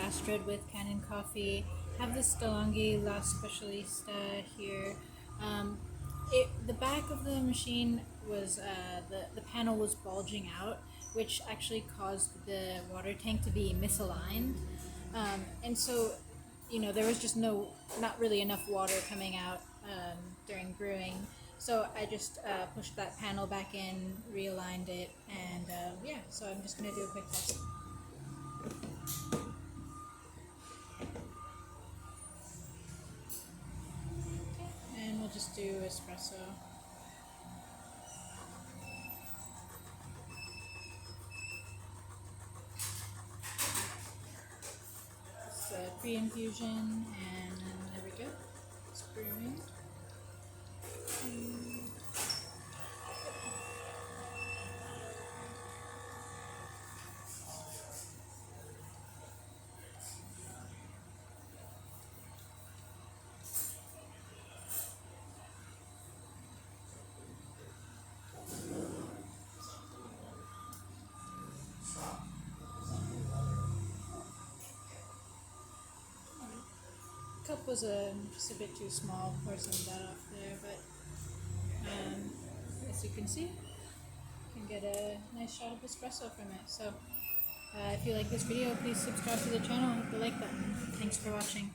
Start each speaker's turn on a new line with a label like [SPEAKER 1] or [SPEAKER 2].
[SPEAKER 1] Astrid with Kanen Coffee. Have this DeLonghi La Specialista here. The back of the machine was the panel was bulging out, which actually caused the water tank to be misaligned, and so there was just not really enough water coming out during brewing. So I just pushed that panel back in, realigned it, and yeah. So I'm just gonna do a quick test. And we'll just do espresso. It's a pre-infusion, and there we go. It's brewing. Cup was just a bit too small. Pour some of that off there, but as you can see, you can get a nice shot of espresso from it. So if you like this video, please subscribe to the channel and hit the like button. Thanks for watching.